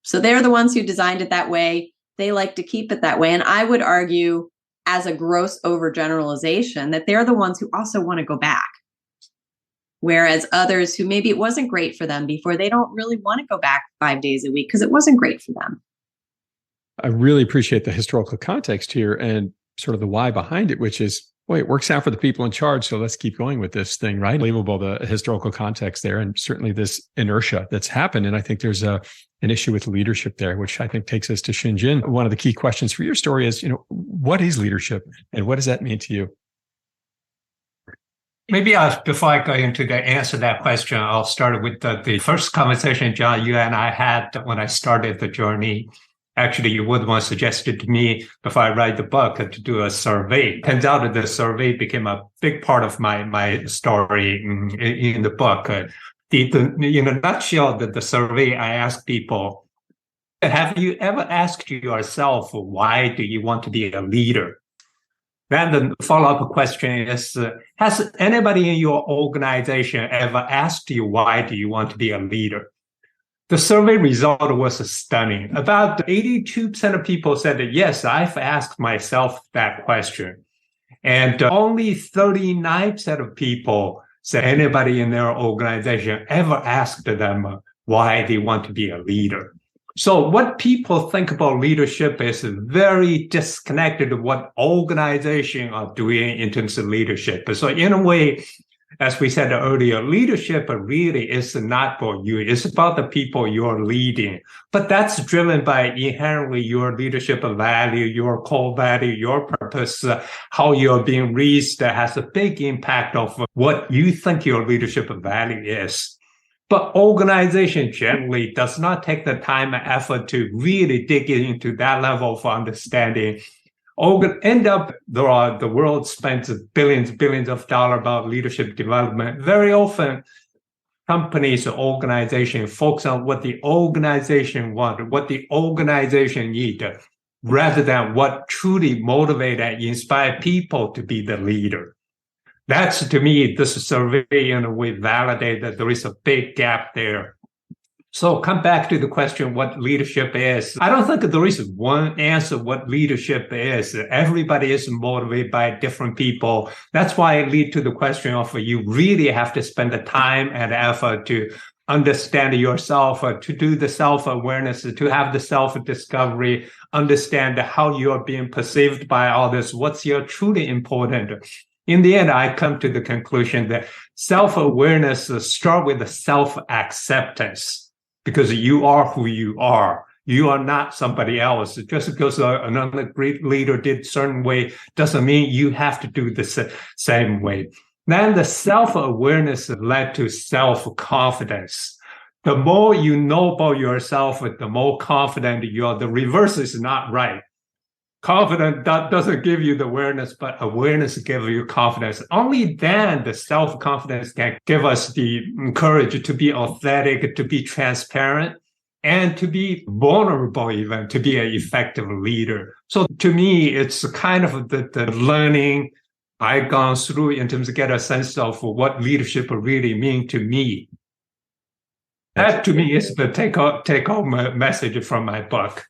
So they're the ones who designed it that way. They like to keep it that way. And I would argue, as a gross overgeneralization, that they're the ones who also want to go back. Whereas others who maybe it wasn't great for them before, they don't really want to go back 5 days a week because it wasn't great for them. I really appreciate the historical context here and sort of the why behind it, which is, it works out for the people in charge. So let's keep going with this thing, right? Unbelievable, the historical context there, and certainly this inertia that's happened. And I think there's an issue with leadership there, which I think takes us to Shinjin. One of the key questions for your story is, what is leadership and what does that mean to you? Maybe before I go into the answer to that question, I'll start with the first conversation, John, you and I had when I started the journey. Actually, you would want suggested to me before I write the book to do a survey. Turns out that the survey became a big part of my story in the book. In a nutshell, the survey, I asked people, have you ever asked yourself, why do you want to be a leader? Then the follow-up question is, has anybody in your organization ever asked you, why do you want to be a leader? The survey result was stunning. About 82% of people said that, yes, I've asked myself that question. And only 39% of people said anybody in their organization ever asked them why they want to be a leader. So what people think about leadership is very disconnected to what organizations are doing in terms of leadership. So in a way, as we said earlier, leadership really is not for you. It's about the people you're leading. But that's driven by inherently your leadership value, your core value, your purpose, how you're being raised has a big impact of what you think your leadership value is. But organization generally does not take the time and effort to really dig into that level of understanding. The world spends billions of dollars about leadership development. Very often, companies or organizations focus on what the organization wants, what the organization needs, rather than what truly motivates and inspires people to be the leader. That's, to me, this survey in a way validates that there is a big gap there. So come back to the question, what leadership is. I don't think there is one answer what leadership is. Everybody is motivated by different people. That's why I lead to the question of you really have to spend the time and effort to understand yourself, to do the self-awareness, to have the self-discovery, understand how you're being perceived by others, what's truly important. In the end, I come to the conclusion that self-awareness starts with the self-acceptance. Because you are who you are. You are not somebody else. Just because another great leader did a certain way doesn't mean you have to do the same way. Then the self-awareness led to self-confidence. The more you know about yourself, the more confident you are. The reverse is not right. Confidence doesn't give you the awareness, but awareness gives you confidence. Only then the self-confidence can give us the courage to be authentic, to be transparent, and to be vulnerable even, to be an effective leader. So to me, it's kind of the learning I've gone through in terms of get a sense of what leadership really means to me. That to me is the take-home message from my book.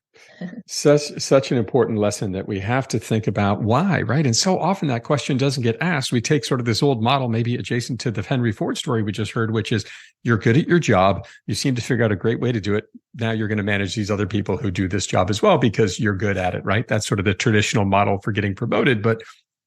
Such an important lesson that we have to think about why, right? And so often that question doesn't get asked. We take sort of this old model, maybe adjacent to the Henry Ford story we just heard, which is you're good at your job. You seem to figure out a great way to do it. Now you're going to manage these other people who do this job as well because you're good at it, right? That's sort of the traditional model for getting promoted. But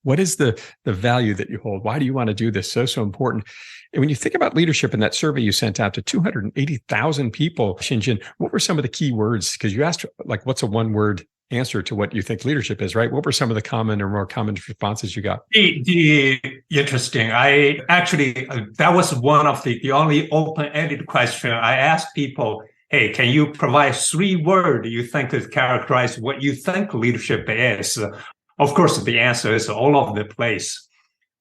what is the value that you hold? Why do you want to do this? So important. And when you think about leadership in that survey you sent out to 280,000 people, Shinjin, what were some of the key words? Because you asked, like, what's a one-word answer to what you think leadership is, right? What were some of the common or more common responses you got? Interesting. I actually, that was one of the only open-ended question I asked people. Hey, can you provide 3 words you think could characterize what you think leadership is? Of course, the answer is all over the place.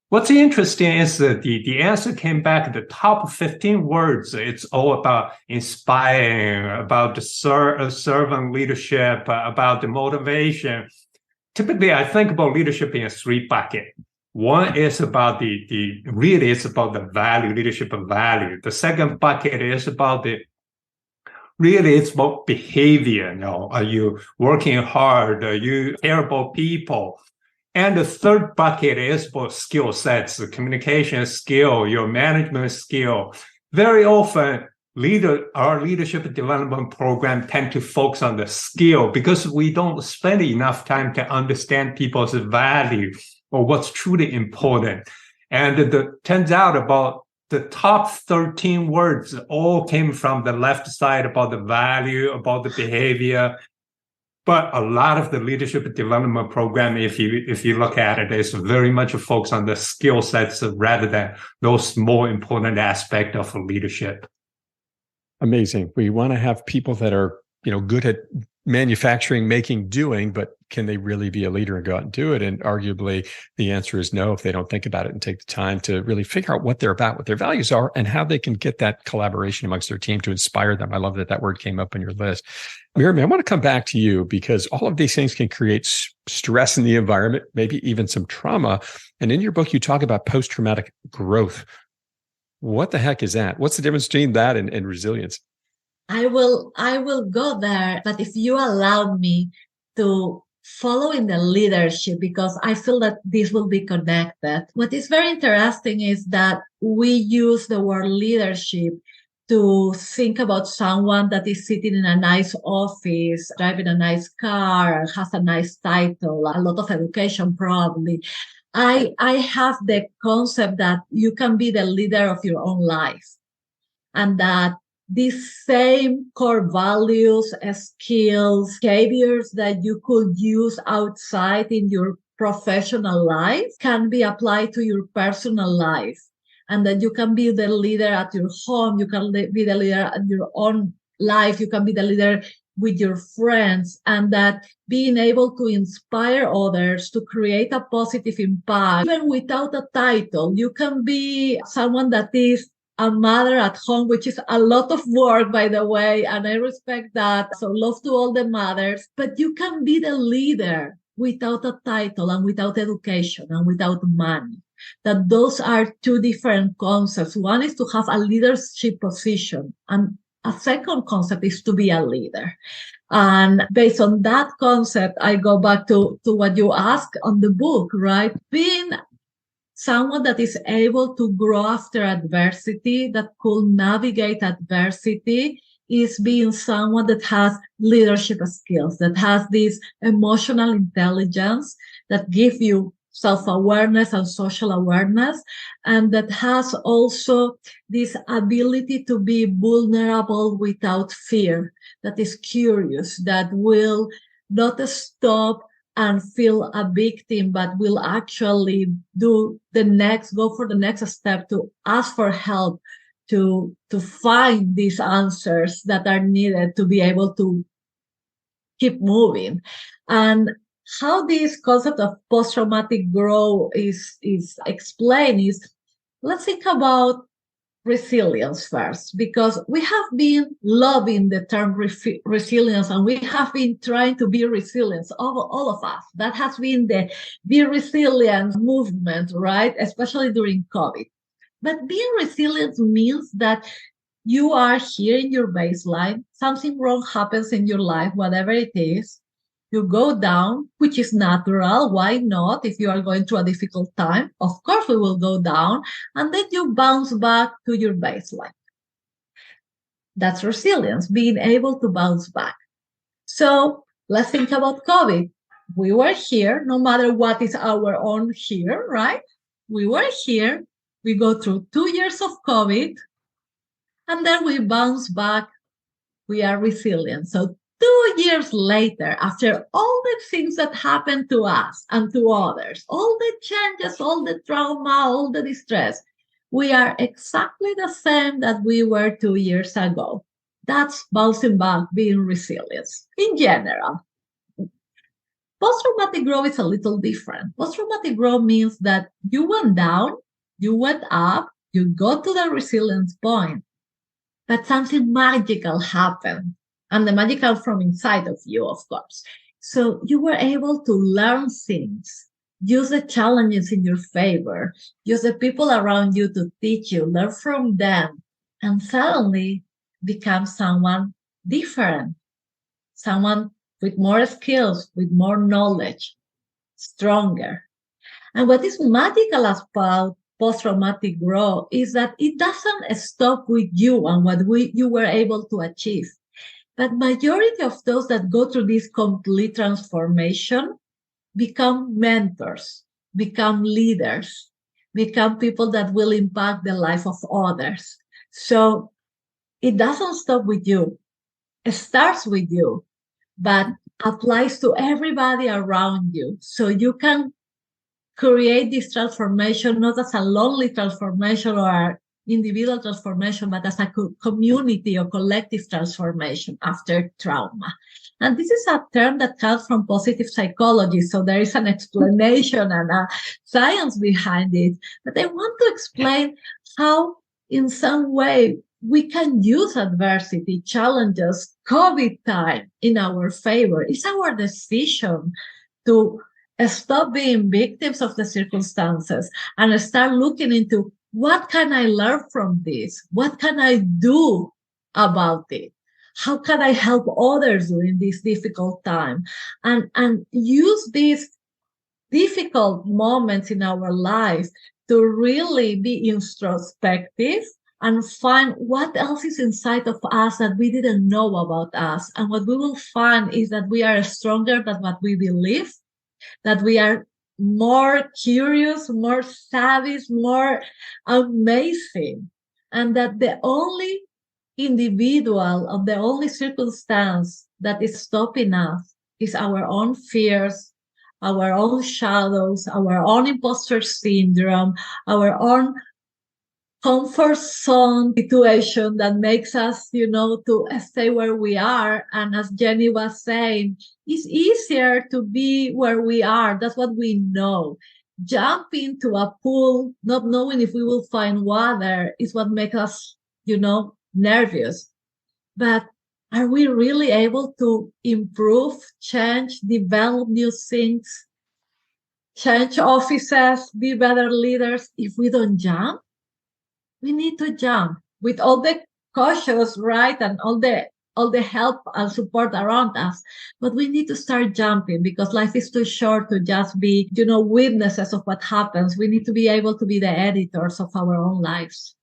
What's interesting is that the answer came back, the top 15 words. It's all about inspiring, about the servant leadership, about the motivation. Typically, I think about leadership in 3 buckets. One is about really it's about the value, leadership of value. The second bucket is about really it's about behavior. Are you working hard? Are you care about people? And the third bucket is about skill sets, the communication skill, your management skill. Very often, our leadership development program tend to focus on the skill because we don't spend enough time to understand people's value or what's truly important. And it turns out about the top 13 words all came from the left side about the value, about the behavior. But a lot of the leadership development program, if you look at it, is very much a focus on the skill sets rather than those more important aspects of leadership. Amazing. We want to have people that are, good at manufacturing, making, doing, but can they really be a leader and go out and do it? And arguably the answer is no, if they don't think about it and take the time to really figure out what they're about, what their values are, and how they can get that collaboration amongst their team to inspire them. I love that word came up on your list. Miriam, I want to come back to you because all of these things can create stress in the environment, maybe even some trauma. And in your book, you talk about post-traumatic growth. What the heck is that? What's the difference between that and resilience? I will go there, but if you allow me to follow in the leadership, because I feel that this will be connected. What is very interesting is that we use the word leadership to think about someone that is sitting in a nice office, driving a nice car, has a nice title, a lot of education probably. I have the concept that you can be the leader of your own life, and that these same core values, skills, behaviors that you could use outside in your professional life can be applied to your personal life. And that you can be the leader at your home, you can be the leader at your own life, you can be the leader with your friends, and that being able to inspire others to create a positive impact, even without a title. You can be someone that is a mother at home, which is a lot of work, by the way, and I respect that. So love to all the mothers, but you can be the leader without a title and without education and without money. That those are 2 different concepts. One is to have a leadership position, and a second concept is to be a leader. And based on that concept, I go back to what you asked on the book, right? Being someone that is able to grow after adversity, that could navigate adversity, is being someone that has leadership skills, that has this emotional intelligence, that give you self-awareness and social awareness, and that has also this ability to be vulnerable without fear, that is curious, that will not stop and feel a victim, but will actually go for the next step to ask for help, to find these answers that are needed to be able to keep moving. And how this concept of post-traumatic growth is explained is, let's think about resilience first, because we have been loving the term resilience, and we have been trying to be resilient, all of us. That has been the Be Resilient movement, right? Especially during COVID. But being resilient means that you are here in your baseline, something wrong happens in your life, whatever it is, you go down, which is natural. Why not? If you are going through a difficult time, of course we will go down, and then you bounce back to your baseline. That's resilience, being able to bounce back. So let's think about COVID. We were here, no matter what is our own here, right? We were here. We go through 2 years of COVID, and then we bounce back. We are resilient. So 2 years later, after all the things that happened to us and to others, all the changes, all the trauma, all the distress, we are exactly the same that we were 2 years ago. That's bouncing back, being resilient in general. Post-traumatic growth is a little different. Post-traumatic growth means that you went down, you went up, you got to the resilience point, but something magical happened. And the magical from inside of you, of course. So you were able to learn things, use the challenges in your favor, use the people around you to teach you, learn from them, and suddenly become someone different, someone with more skills, with more knowledge, stronger. And what is magical about post-traumatic growth is that it doesn't stop with you and what you were able to achieve. But majority of those that go through this complete transformation become mentors, become leaders, become people that will impact the life of others. So it doesn't stop with you. It starts with you, but applies to everybody around you. So you can create this transformation, not as a lonely transformation or individual transformation, but as a community or collective transformation after trauma. And this is a term that comes from positive psychology. So there is an explanation and a science behind it. But I want to explain how, in some way, we can use adversity, challenges, COVID time in our favor. It's our decision to stop being victims of the circumstances and start looking into what can I learn from this? What can I do about it? How can I help others during this difficult time? And use these difficult moments in our life to really be introspective and find what else is inside of us that we didn't know about us. And what we will find is that we are stronger than what we believe, that we are more curious, more savvy, more amazing, and that the only individual or the only circumstance that is stopping us is our own fears, our own shadows, our own imposter syndrome, our own comfort zone situation that makes us, to stay where we are. And as Jenny was saying, it's easier to be where we are. That's what we know. Jump into a pool, not knowing if we will find water, is what makes us, nervous. But are we really able to improve, change, develop new things, change offices, be better leaders if we don't jump? We need to jump with all the cautious, right, and all the help and support around us. But we need to start jumping because life is too short to just be, witnesses of what happens. We need to be able to be the editors of our own lives.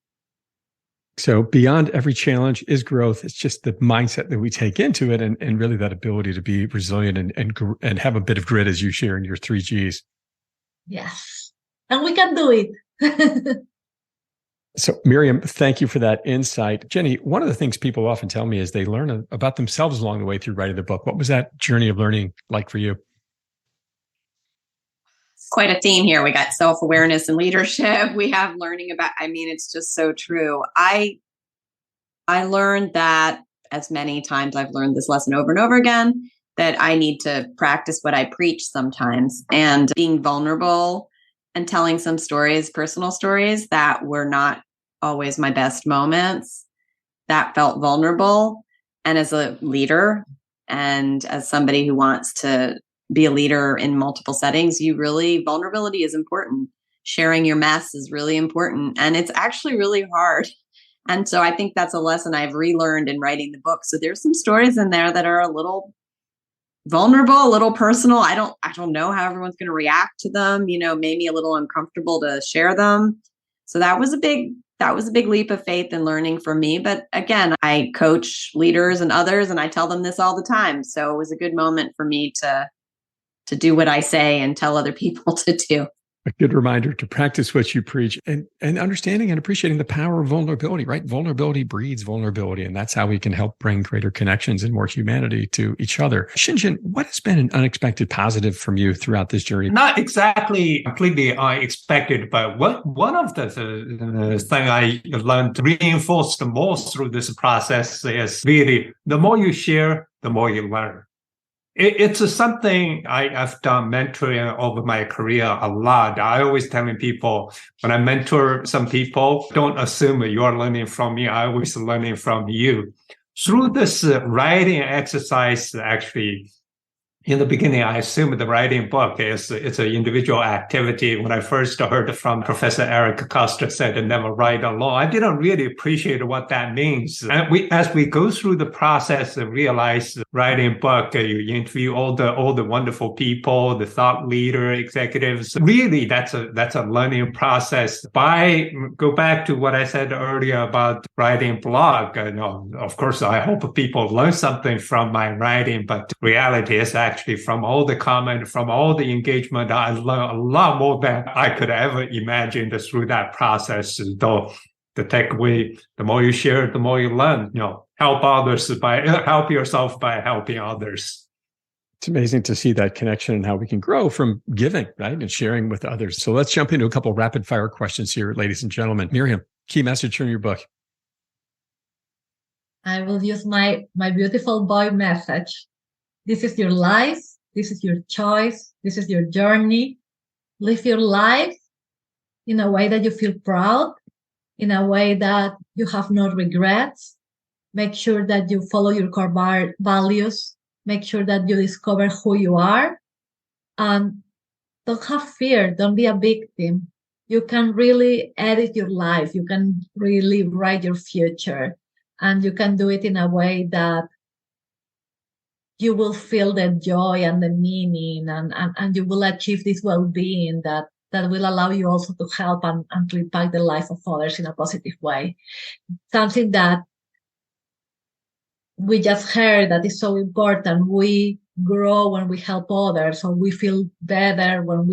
So beyond every challenge is growth. It's just the mindset that we take into it and really that ability to be resilient and have a bit of grit as you share in your 3 Gs. Yes. And we can do it. So Miriam, thank you for that insight. Jenny, one of the things people often tell me is they learn about themselves along the way through writing the book. What was that journey of learning like for you? It's quite a theme here. We got self-awareness and leadership. We have learning about, it's just so true. I learned that, as many times I've learned this lesson over and over again, that I need to practice what I preach sometimes, and being vulnerable and telling some stories, personal stories that were not always my best moments, that felt vulnerable. And as a leader and as somebody who wants to be a leader in multiple settings, vulnerability is important. Sharing your mess is really important. And it's actually really hard. And so I think that's a lesson I've relearned in writing the book. So there's some stories in there that are a little vulnerable, a little personal. I don't know how everyone's going to react to them, made me a little uncomfortable to share them. So that was a big leap of faith and learning for me. But again, I coach leaders and others, and I tell them this all the time. So it was a good moment for me to do what I say and tell other people to do. A good reminder to practice what you preach, and understanding and appreciating the power of vulnerability, right? Vulnerability breeds vulnerability, and that's how we can help bring greater connections and more humanity to each other. Shinjin, what has been an unexpected positive from you throughout this journey? Not exactly completely unexpected, but one of the thing I learned reinforced the most through this process is really the more you share, the more you learn. It's something I've done mentoring over my career a lot. I always telling people when I mentor some people, don't assume you're learning from me. I always learning from you. Through this writing exercise, actually, in the beginning, I assumed the writing book it's an individual activity. When I first heard from Professor Eric Costa said, never write alone, I didn't really appreciate what that means. And as we go through the process and realize writing book, you interview all the wonderful people, the thought leader, executives. Really, that's a learning process. Go back to what I said earlier about writing blog. Of course, I hope people learn something from my writing, but reality is actually from all the comment, from all the engagement, I learned a lot more than I could ever imagine through that process. Though the takeaway, the more you share, the more you learn. Help yourself by helping others. It's amazing to see that connection and how we can grow from giving, right, and sharing with others. So let's jump into a couple of rapid fire questions here, ladies and gentlemen. Miriam, key message from your book. I will use my beautiful boy message. This is your life. This is your choice. This is your journey. Live your life in a way that you feel proud, in a way that you have no regrets. Make sure that you follow your core values. Make sure that you discover who you are. And don't have fear. Don't be a victim. You can really edit your life. You can really write your future. And you can do it in a way that you will feel the joy and the meaning, and you will achieve this well-being that will allow you also to help and to impact the life of others in a positive way. Something that we just heard that is so important. We grow when we help others, or we feel better when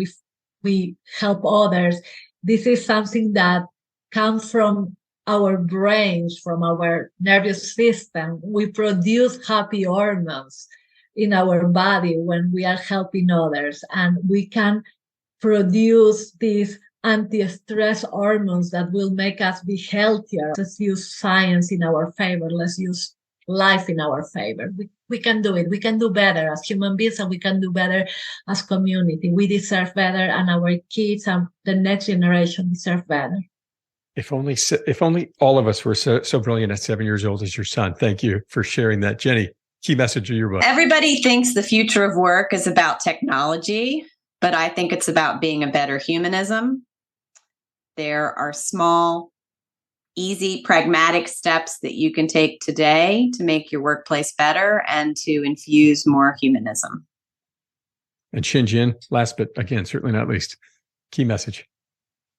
we help others. This is something that comes from our brains, from our nervous system. We produce happy hormones in our body when we are helping others, and we can produce these anti-stress hormones that will make us be healthier. Let's use science in our favor. Let's use life in our favor. We can do it. We can do better as human beings, and we can do better as community. We deserve better, and our kids and the next generation deserve better. If only all of us were so brilliant at 7 years old as your son. Thank you for sharing that. Jenny, key message of your book. Everybody thinks the future of work is about technology, but I think it's about being a better humanism. There are small, easy, pragmatic steps that you can take today to make your workplace better and to infuse more humanism. And Shinjin, last but again, certainly not least, key message.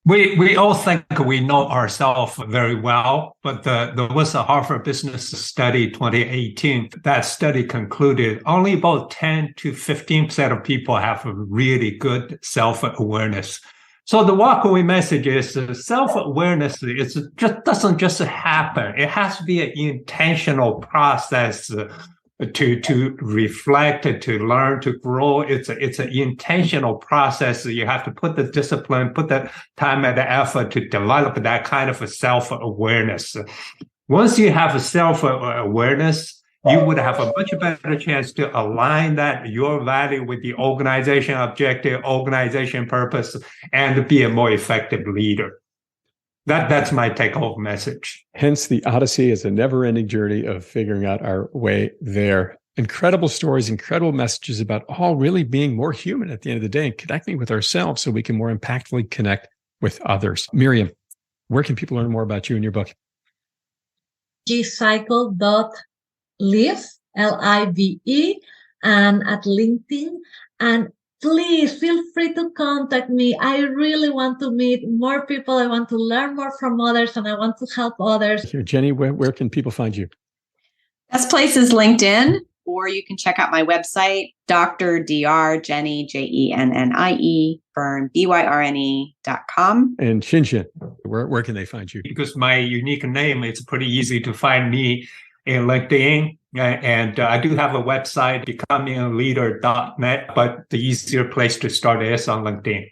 We all think we know ourselves very well, but there was a Harvard Business Study 2018. That study concluded only about 10 to 15% of people have a really good self-awareness. So the walkaway message is self-awareness doesn't just happen. It has to be an intentional process to reflect, to learn, to grow. It's an intentional process. You have to put the discipline, put the time and the effort to develop that kind of a self-awareness. Once you have a self-awareness, you would have a much better chance to align your value with the organization objective, organization purpose, and be a more effective leader. That's my take-home message. Hence, the Odyssey is a never-ending journey of figuring out our way there. Incredible stories, incredible messages about all really being more human at the end of the day and connecting with ourselves so we can more impactfully connect with others. Miriam, where can people learn more about you and your book? gcycle.live, Live, and at LinkedIn. And please feel free to contact me. I really want to meet more people. I want to learn more from others, and I want to help others. Here, Jenny, where can people find you? Best place is LinkedIn, or you can check out my website, Dr. Jenny, Jennie, Byrne, Byrne.com. And Xinxin, where can they find you? Because my unique name, it's pretty easy to find me in LinkedIn. And I do have a website, becomingaleader.net, but the easier place to start is on LinkedIn.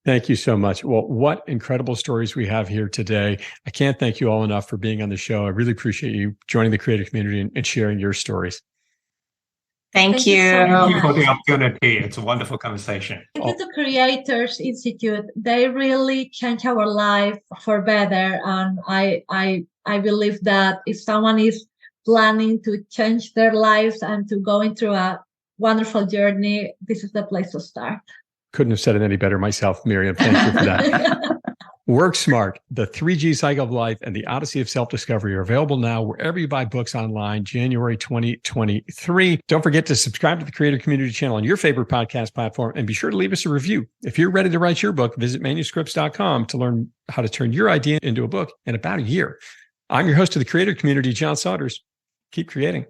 Thank you so much. Well, what incredible stories we have here today. I can't thank you all enough for being on the show. I really appreciate you joining the creative community and sharing your stories. Thank you. Thank you for the opportunity. It's a wonderful conversation. Thank you to Creators Institute. They really change our life for better. And I believe that if someone is planning to change their lives and to going through a wonderful journey, this is the place to start. Couldn't have said it any better myself, Miriam. Thank you for that. Work Smart, the 3G Cycle of Life, and the Odyssey of Self-Discovery are available now wherever you buy books online, January 2023. Don't forget to subscribe to the Creator Community channel on your favorite podcast platform, and be sure to leave us a review. If you're ready to write your book, visit manuscripts.com to learn how to turn your idea into a book in about a year. I'm your host of the Creator Community, John Saunders. Keep creating.